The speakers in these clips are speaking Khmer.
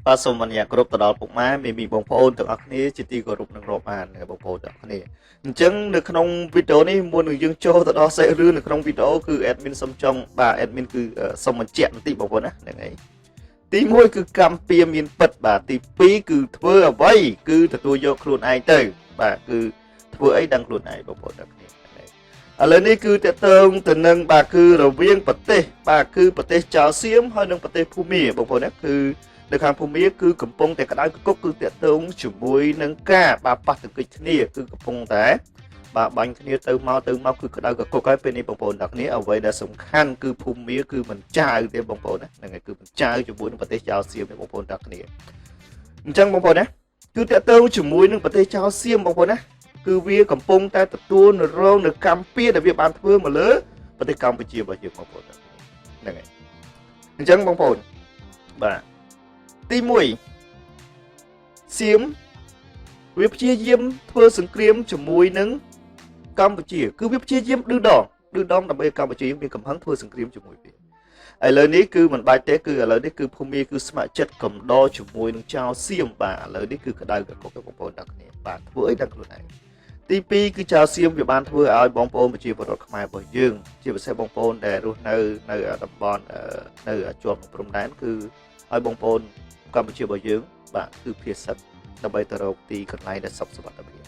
បាទសូមអនុញ្ញាតគោរពទៅដល់ពុកម៉ែមីបងប្អូនទាំងអស់គ្នាជាទីគោរពនិងរាប់អានបងប្អូនទាំងអស់គ្នាអញ្ចឹងនៅក្នុងវីដេអូនេះមុននឹងយើងចូលទៅដល់សាច់រឿងនៅក្នុងវីដេអូគឺ admin សុំចង់បាទ admin គឺសុំបញ្ជាក់បន្តិចបងប្អូនណាហ្នឹងហើយទី1គឺកម្មពៀមានពិតបាទទី2គឺធ្វើអ្វីគឺទទួលយកខ្លួនឯងទៅបាទគឺធ្វើអីដឹងខ្លួនឯងបងប្អូនទាំងគ្នាឥឡូវនេះគឺតកតងទៅនឹងបាទគឺរវាងប្រទេសបាទគឺប្រទេសចៅសៀមហើយនិងប្រទេសភូមាបងប្អូនណាគឺនៅខាងភូមាគឺកំពុងតែក្តៅគគុកគឺតកតងជាមួយនឹងការបាទប៉ះទង្គិចគ្នាគឺកំពុងតែបាទបាញ់គ្នាទៅមកគឺក្តៅគគុកហើយពេលនេះបងប្អូនទាំងគ្នាអ្វីដែលសំខាន់គឺភូមាគឺមិនចាវទេបងប្អូនណាហ្នឹងហើយគឺមិនចាវជាមួយនឹងប្រទេសចៅសៀមទេបងប្អូនទាំងគ្នាអញ្ចឹងបងប្អូនណាគឺតកតងជាមួយនឹងប្រទេសចៅសៀមបងប្អូនណាគឺវាកំពុងតែទទួលរងនៅកម្មពៀដែលវាបានធ្វើមកលើប្រទេសកម្ពុជារបស់យើងបងប្អូនហ្នឹងហើយអញ្ចឹងបងប្អូនបាទទី1សៀមវាព្យាយាមធ្វើសង្គ្រាមជាមួយនឹងកម្ពុជាគឺវាព្យាយាមឌឺដងដើម្បីកម្ពុជាមានកំហឹងធ្វើសង្គ្រាមជាមួយវាឥឡូវនេះគឺមិនបាច់ទេគឺឥឡូវនេះគឺភូមាគឺស្ម័គ្រចិត្តកំដរជាមួយនឹងចៅសៀមបាទឥឡូវនេះគឺក្តៅកគុកបងប្អូនទាំងគ្នាបាទធ្វើអីដល់ខ្លួនឯងទី2គឺចៅសៀមវាបានធ្វើឲ្យបងប្អូនប្រជាពលរដ្ឋខ្មែររបស់យើងជាពិសេសបងប្អូនដែលរស់នៅតំបន់នៅជាប់ព្រំដែនគឺឲ្យបងប្អូនកម្ពុជារបស់យើងបាទគឺភាសាដើម្បីទៅរកទីកន្លែងដែលសុខសុវត្ថិភាព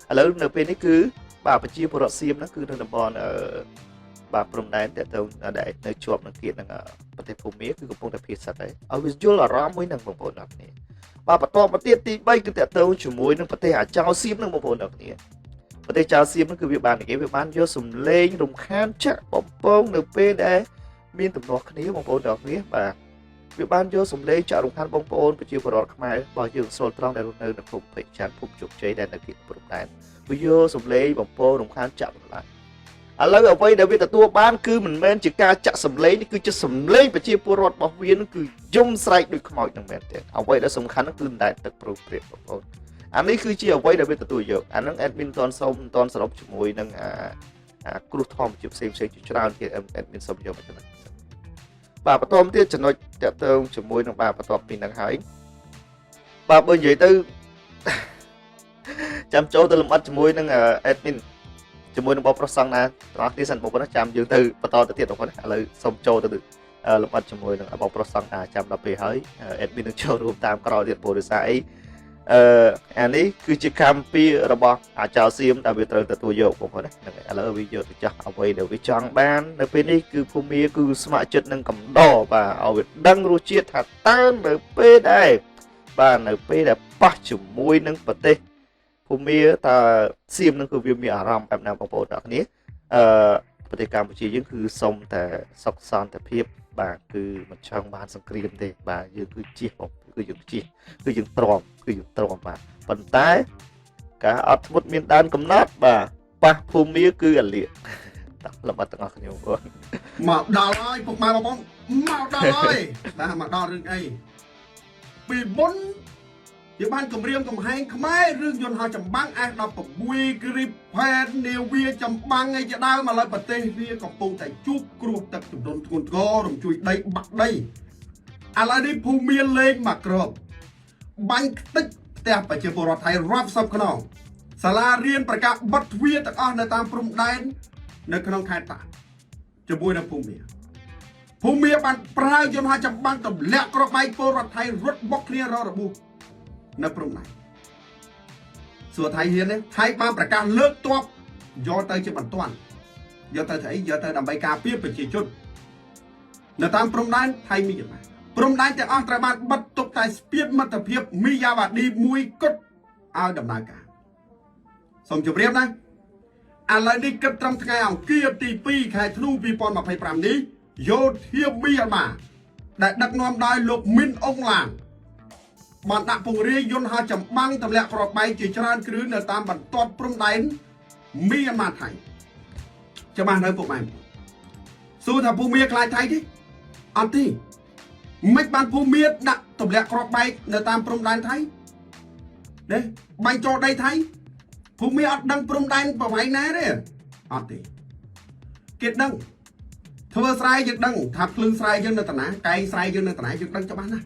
ឥឡូវនៅពេលនេះគឺបាទប្រជាពលរដ្ឋសៀមហ្នឹងគឺនៅតំបន់បាទព្រំដែនតើទៅដែលនៅជាប់នឹងគៀតនឹងប្រទេសភូមាគឺកំពុងតែភាសាដែរឲ្យវាយល់អារម្មណ៍មួយហ្នឹងបងប្អូនទាំងគ្នាបាទបន្តមកទៀតទី3គឺតើទៅជាមួយនឹងប្រទេសអាចៅសៀមហ្នឹងបងប្អូនទាំងគ្នាប្រទេសចៅសៀមហ្នឹងគឺវាបាននិយាយវាបានយកសំឡេងរំខានចាក់បំពងនៅពេលដែលមានទំនាស់គ្នាបងប្អូនទាំងគ្នាបាទវាបានយកសំឡេងចាក់រំខានបងប្អូនប្រជាពលរដ្ឋខ្មែររបស់យើងស្រុកត្រង់ដែលរស់នៅភូមិពេជ្រច័ន្ទភូមិជោគជ័យដែលនៅគៀកព្រំដែនវាយកសំឡេងបងប្អូនរំខានចាក់បន្លាស់ឥឡូវអ្វីដែលវាទទួលបានគឺមិនមែនជាការចាក់សំឡេងនេះគឺជាសំឡេងប្រជាពលរដ្ឋរបស់វានឹងគឺយំស្រែកដូចខ្មោចនឹងមែនទេអ្វីដែលសំខាន់នោះគឺដែនទឹកព្រំព្រៀតបងប្អូនអានេះគឺជាអ្វីដែលវាទទួលយកអានឹង admin តនសុំតនសរុបជាមួយនឹងគ្រោះធម្មជាតិផ្សេងជាច្រើនទៀត admin សុំយកមកចំណុចបាទបន្តទៀតចំណុចតកតងជាមួយនឹងបាទបន្ទាប់ពីនឹងហើយបាទបើនិយាយទៅចាំចូលទៅលំអិតជាមួយនឹង admin ជាមួយនឹងបងប្រុសសង្ឃណាទាំងអស់គ្នាសិនបងប្អូនចាំយើងទៅបន្តទៅទៀតបងប្អូនឥឡូវសុំចូលទៅលំអិតជាមួយនឹងបងប្រុសសង្ឃណាចាំដល់ពេលហើយ admin នឹងចូលរួមតាមក្រោយទៀតព្រោះដោយសារអីអានេះគឺជាកម្មពីរបស់អាចៅសៀមដែលវាត្រូវទទួលយកបងប្អូនណាហ្នឹងហើយឥឡូវវាយកទៅចាស់អ្វីដែលវាចង់បាននៅពេលនេះគឺភូមាគឺស្ម័គ្រចិត្តនឹងកំដរបាទឲ្យវាដឹងរសជាតិថាតើនៅពេលដែរបាទនៅពេលដែលប៉ះជាមួយនឹងប្រទេសភូមាតើសៀមនឹងគឺវាមានអារម្មណ៍បែបណាបងប្អូនទាំងគ្នាប្រទេសកម្ពុជាយើងគឺសុំតែសុខសន្តិភាពបាទគឺមិនចង់បានសង្គ្រាមទេបាទយើងគឺជៀសបងគឺយើងជៀសគឺយើងទ្រាំបាទប៉ុន្តែការអត់ធ្មត់មានដែនកំណត់បាទប៉ះភូមាគឺអាលៀកលំអិតទាំងអស់គ្នាបងប្អូនមកដល់ហើយពុកម៉ែបងប្អូនមកដល់ហើយបាទមកដល់រឿងអីពីមុនយើងបានគម្រាមកំហែងខ្មែររឿងយន្តហោះចម្បាំង S16 គ្រីបផែននាវាចម្បាំងឯជាដើមឥឡូវប្រទេសវាកំពុងតែជួបគ្រោះទឹកជំនន់ធ្ងន់ធ្ងររំជួយដីបាក់ដីឥឡូវនេះភូមិមានលេខមកគ្របបាញ់ខ្ទេចផ្ទះប្រជាពលរដ្ឋថៃរាប់សិបខ្នងសាលារៀនប្រកាសបិទទ្វារទាំងអស់នៅតាមព្រំដែននៅក្នុងខេត្តតាជាមួយនឹងភូមិបានប្រើយន្តហោះចម្បាំងទម្លាក់គ្រាប់បែកពលរដ្ឋថៃរត់បុកគ្នាររបួសនៅព្រំដែនសួរថៃហ៊ានទេថៃបានប្រកាសលើកទ័ពយកទៅជាបន្ទាន់យកទៅស្អីយកទៅដើម្បីការពារប្រជាជននៅតាមព្រំដែនថៃមានច្បាស់ព្រំដែនទាំងអស់ត្រូវបានបិទទុកតែស្ពានមិត្តភាពមីយ៉ាវ៉ាឌីមួយគត់ឲ្យដំណើរការសូមជម្រាបណាឥឡូវនេះគិតត្រឹមថ្ងៃអង្គារទី2ខែធ្នូ2025នេះយោធាមីយ៉ាន់ម៉ាដែលដឹកនាំដោយលោកមីនអុងឡានបានដាក់ពង្រាយយន្តហោះចម្បាំងទម្លាក់គ្រាប់បែកជាច្រើនគ្រឿងនៅតាមបន្ទាត់ព្រំដែនមីយ៉ាន់ម៉ាថៃច្បាស់នៅពុកម៉ែសួរថាភូមាខ្លាចថៃទេអត់ទេមិនបានភូមាដាក់ទម្លាក់គ្រាប់បែកនៅតាមព្រំដែនថៃទេបាញ់ចូលដីថៃភូមាអត់ដឹងព្រំដែនប្រវែងណាទេអត់ទេគេដឹងធ្វើស្រែយើងដឹងថាភ្លឺស្រែយើងនៅតាណាកែងស្រែយើងនៅតាណាយើងដឹងច្បាស់ណាស់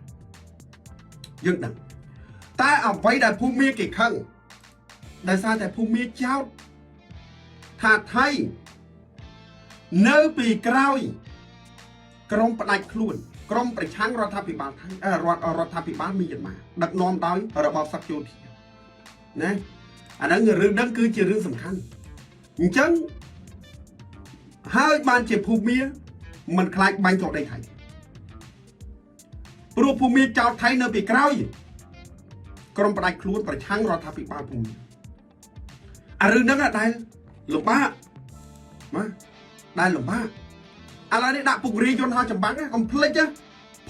យើងដឹងតែអ្វីដែលភូមិគេខឹងដោយសារតែភូមិចោតថាថៃនៅពីក្រោយក្រុមផ្ដាច់ខ្លួនក្រុមប្រឆាំងរដ្ឋាភិបាលថៃរដ្ឋាភិបាលមីយ៉ាន់ម៉ាដឹកនាំដោយរបបសឹកយោធាណាអាហ្នឹងរឿងដឹងគឺជារឿងសំខាន់អញ្ចឹងហើយបានជាភូមិមិនខ្លាចបាញ់ចូលដីថៃព្រោះភូមិចោតថៃនៅពីក្រោយក្រុមផ្ដាច់ខ្លួនប្រឆាំងរដ្ឋាភិបាលភូមិអារឿងហ្នឹងដែលលំបាកណាដែលលំបាកឥឡូវនេះដាក់ពុករីយន្តហោះចម្បាំងកុំភ្លេច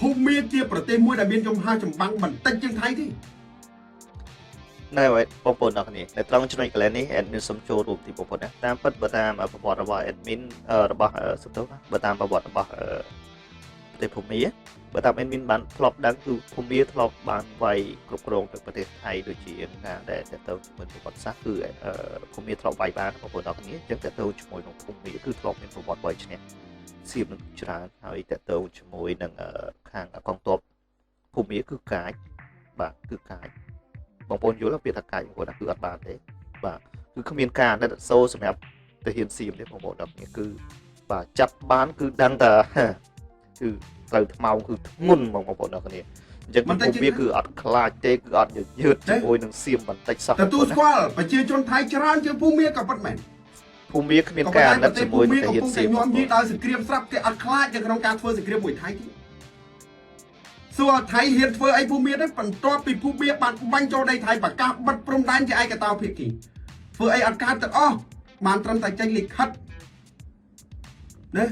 ភូមិជាប្រទេសមួយដែលមានយន្តហោះចម្បាំងបន្តិចជាងថៃទេណែបងប្អូនអ្នកនេះនៅត្រង់ចំណុចកន្លែងនេះ admin សូមចូលរួមទីបងប្អូនណាតាមពិតបើតាមប្រវត្តិរបស់ admin របស់សុទ្ធទៅបើតាមប្រវត្តិរបស់ប្រទេសភូមិបើតាម admin បានធ្លាប់ដឹងគឺភូមិធ្លាប់បានវាយគ្រប់គ្រងទៅប្រទេសថៃដូចជាការដែលតទៅជាមួយប្រវត្តិសាស្ត្រគឺភូមិធ្លាប់វាយបានបងប្អូនអ្នកនេះអញ្ចឹងតទៅជាមួយនឹងភូមិគឺធ្លាប់មានប្រវត្តិវាយឈ្នះសៀមនឹងច្រើនហើយតទៅជាមួយនឹងខាងកងទ័ពភូមិគឺកាចបាទគឺកាចបងប្អូនយល់ពាក្យថាកាយបងប្អូនគឺអត់បានទេបាទគឺគ្មានការណិតសូរសម្រាប់ទៅហ៊ានសៀមទេបងប្អូនដល់នេះគឺបាទចាប់បានគឺដឹងតែគឺត្រូវថ្មោងគឺធ្ងន់បងប្អូនដល់គ្នាអញ្ចឹងវាគឺអត់ខ្លាចទេគឺអត់យឺតជាមួយនឹងសៀមបន្តិចសោះទទួលស្គាល់ប្រជាជនថៃច្រើនជាងភូមិក៏ប៉ុតមែនភូមិគ្មានការណិតជាមួយទៅហ៊ានសៀមញោមនិយាយដល់សង្គ្រាមស្រាប់គេអត់ខ្លាចនៅក្នុងការធ្វើសង្គ្រាមមួយថៃទេសួរថៃហ៊ានធ្វើអីភូមិទេបន្ទាប់ពីភូមិបានបាញ់ចូលដីថៃប្រកាសបិទព្រំដែនជាឯកតោភាគីធ្វើអីអត់កើតទាំងអស់បានត្រឹមតែចេញលិខិតណា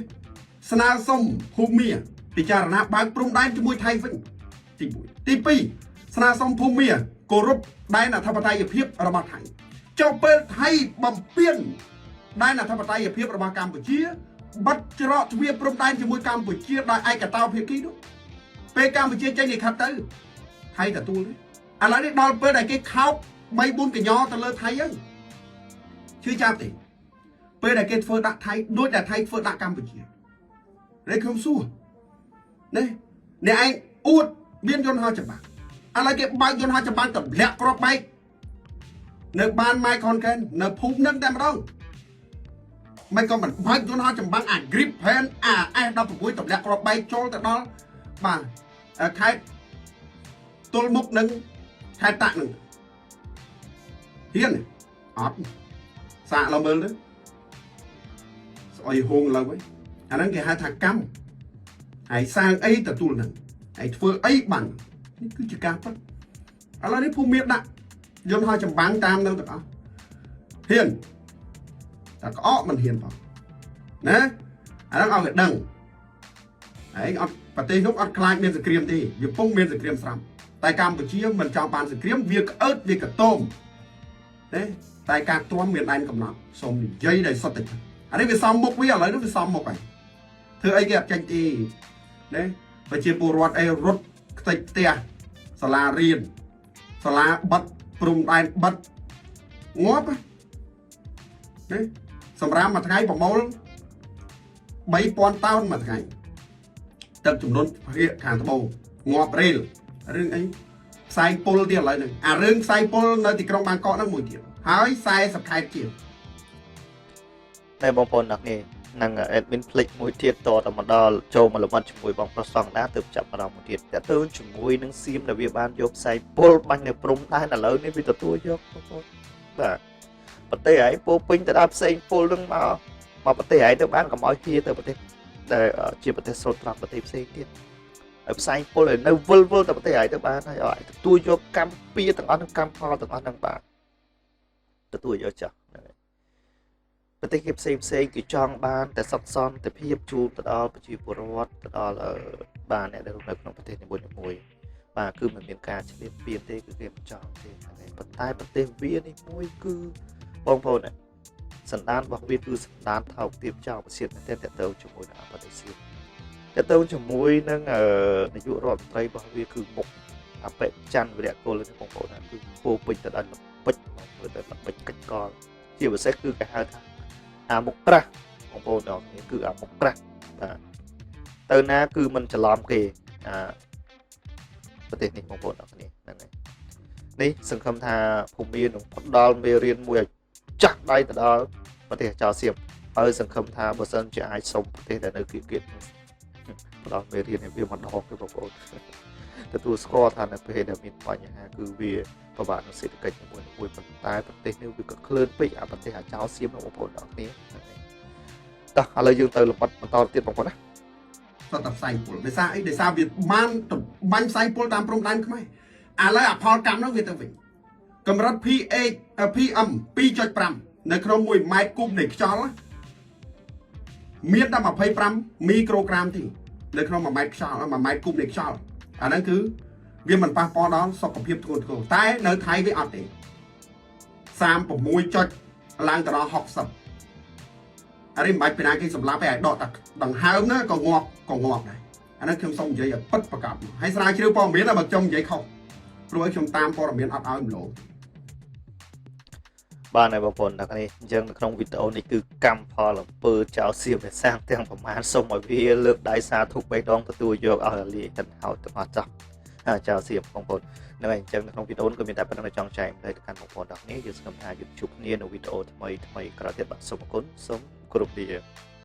ស្នើសុំភូមិពិចារណាបើកព្រំដែនជាមួយថៃវិញទី1ទី2ស្នើសុំភូមិគោរពដែនអធិបតេយ្យភាពរបស់ថៃចុះពេលថៃបំពេញដែនអធិបតេយ្យភាពរបស់កម្ពុជាបិទច្រកទ្វារព្រំដែនជាមួយកម្ពុជាដោយឯកតោភាគីនោះពេលកម្ពុជាចេញលិខិតទៅថៃទទួលទេឥឡូវនេះដល់ពេលដែលគេខោប3 4កញ្ញទៅលើថៃហើយជឿចាប់ទេពេលដែលគេធ្វើដាក់ថៃដូចតែថៃធ្វើដាក់កម្ពុជានេះខ្ញុំសួរនេះអ្នកឯងអួតមានយន្តហោះចម្បាំងឥឡូវគេបើកយន្តហោះចម្បាំងទម្លាក់គ្រាប់បែកនៅបានម៉ៃខុនកែននៅភូមិនឹងតែម្ដងមិនក៏មិនបើកយន្តហោះចម្បាំងអា grip pen អា S16 ទម្លាក់គ្រាប់បែកចូលទៅដល់បាទខេត្តទល់មុខនឹងខេត្តតាក់នឹងហ៊ានអត់សាកឡើងមើលទៅស្អុយហួងឡើងវិញអាហ្នឹងគេហៅថាកម្មហើយសាងអីទទួលនឹងហើយធ្វើអីបាននេះគឺជាការពិតឥឡូវនេះភូមិដាក់យន្តហោះចម្បាំងតាមនឹងទាំងអស់ហ៊ានតែក្អកមិនហ៊ានផងណាអាហ្នឹងឲ្យគេដឹងហើយអត់ប្រទេសនោះអត់ខ្លាចមានសង្គ្រាមទេវាពងមានសង្គ្រាមស្រាប់តែកម្ពុជាមិនចង់បានសង្គ្រាមវាក្អើតវាកតោមទេតែការទ្រាំមានដែនកំណត់សូមនិយាយដោយសុទ្ធតែអានេះវាសំមុខវាឥឡូវនេះវាសំមុខហើយធ្វើអីគេអត់ចាញ់ទេណាប្រជាពលរដ្ឋអីរត់ខ្ទេចផ្ទះសាលារៀនសាលាបិទព្រំដែនបិទងាប់ណាសម្រាប់មួយថ្ងៃប្រមូល 3000 តោនមួយថ្ងៃទឹកចំនួនភាគខាងត្បូងងាប់រេលរឿងអីផ្សែងពុលទៀតឥឡូវហ្នឹងអារឿងផ្សែងពុលនៅទីក្រុងបាងកកហ្នឹងមួយទៀតហើយ40ខែទៀតតែបងប្អូនអ្នកនេះនឹង admin ផ្លេចមួយទៀតតទៅមកដល់ចូលមកលំអិតជាមួយបងប្រុសសង្ដាទើបចាប់អារម្មណ៍មួយទៀតតើទៅជាមួយនឹងសៀមដែលវាបានយកផ្សែងពុលបាញ់នៅព្រំដែនឥឡូវនេះវាទទួលយកបងប្អូនបាទប្រទេសឯងពោពេញទៅដល់ផ្សេងពុលនឹងមកប្រទេសឯងទៅបានកុំឲ្យហៀទៅប្រទេសដែលជាប្រទេសស្រុតត្រង់ប្រទេសផ្សេងទៀតហើយផ្សែងពុលនៅវិលទៅប្រទេសឯងទៅបានហើយឲ្យទទួលយកកម្មពីទាំងអស់នឹងកម្មផលទាំងអស់នឹងបាទទទួលយកចាស់ប្រទេសគេផ្សេងគេចង់បានតែសុខសន្តិភាពជួបទៅដល់ប្រជាពលរដ្ឋទៅដល់បានអ្នកដែលរស់នៅក្នុងប្រទេសនីមួយៗបាទគឺមិនមានការឆ្លៀតពៀនទេគឺគេមិនចង់ទេប៉ុន្តែប្រទេសវានេះមួយគឺបងប្អូនសន្តានរបស់វាគឺសន្តានថោកទាបចោលប្រសិទ្ធមែនទែនតទៅជាមួយនឹងប្រទេសសៀមតទៅជាមួយនឹងនាយករដ្ឋមន្ត្រីរបស់វាគឺមុខអបិច័ន្ទវរៈកុលនេះបងប្អូនគឺពោពេញទៅដល់ពេជ្រមើលទៅពេជ្រកិច្ចកលជាពិសេសគឺគេហៅថាអាមុខក្រាស់បងប្អូនដល់នេះគឺអាមុខក្រាស់បាទទៅណាគឺមិនច្រឡំគេប្រទេសនេះបងប្អូនដល់គ្នា នេះសង្ឃឹមថាភូមិនឹងផ្ដល់មេរៀនមួយឲ្យចាស់ដៃទៅដល់ប្រទេសចៅសៀមហើយសង្ឃឹមថាបើសិនជាអាចសុំប្រទេសដែលនៅគៀកៗផ្ដល់មេរៀនឲ្យវាមកដកទៅបងប្អូនទទួលស្គាល់ថានៅពេលដែលមានបញ្ហាគឺវាពិបាកនឹងសេដ្ឋកិច្ចមួយប៉ុន្តែប្រទេសនេះវាក៏ក្លឿនពេកអាប្រទេសចៅសៀមបងប្អូនទាំងគ្នាតោះឥឡូវយើងទៅលំបាត់បន្តទៀតបងប្អូនណា សតតែផ្សែងពុលដោយសារអីដោយសារវាបានបាញ់ផ្សែងពុលតាមព្រំដែនខ្មែរឥឡូវអាផលកម្មនោះវាទៅវិញកម្រិត pH PM 2.5 នៅក្នុង1ម៉ែត្រគូបនៃខ្យល់មានតែ25មីក្រូក្រាមទេនៅក្នុង1ម៉ែត្រខ្យល់1ម៉ែត្រគូបនៃខ្យល់អាហ្នឹងគឺវាមិនប៉ះពាល់ដល់សុខភាពធ្ងន់ធ្ងរតែនៅថៃវាអត់ទេ36ចុចឡើងទៅដល់60អានេះមិនបាច់ពីណាគេសម្លាប់ទេឲ្យដកតែដង្ហើមណាក៏ងាប់ដែរអានេះខ្ញុំសូមនិយាយឲ្យពិតប្រកបហើយស្រាវជ្រាវព័ត៌មានបើខ្ញុំនិយាយខុសព្រោះខ្ញុំតាមព័ត៌មានអត់ឲ្យម្លង បាទហើយបងប្អូនទាំងនេះអញ្ចឹងនៅក្នុងវីដេអូនេះគឺកម្មផលអំពើចោលសៀមដែលសាងទាំងប្រមាណសូមឲ្យវាលើកដៃសារធុប3ដងទទួលយកឲ្យរលាយទាំងហោទាំងអស់ចោះចោលសៀមបងប្អូនហ្នឹងហើយអញ្ចឹងនៅក្នុងវីដេអូនេះក៏មានតែប៉ុណ្្នឹងចង់ចែកម្លែកទៅកាន់បងប្អូនទាំងនេះយើងសង្ឃឹមថាយើងជួបគ្នានៅវីដេអូថ្មីក្រោយទៀតបាទសូមអរគុណសូមគោរពលា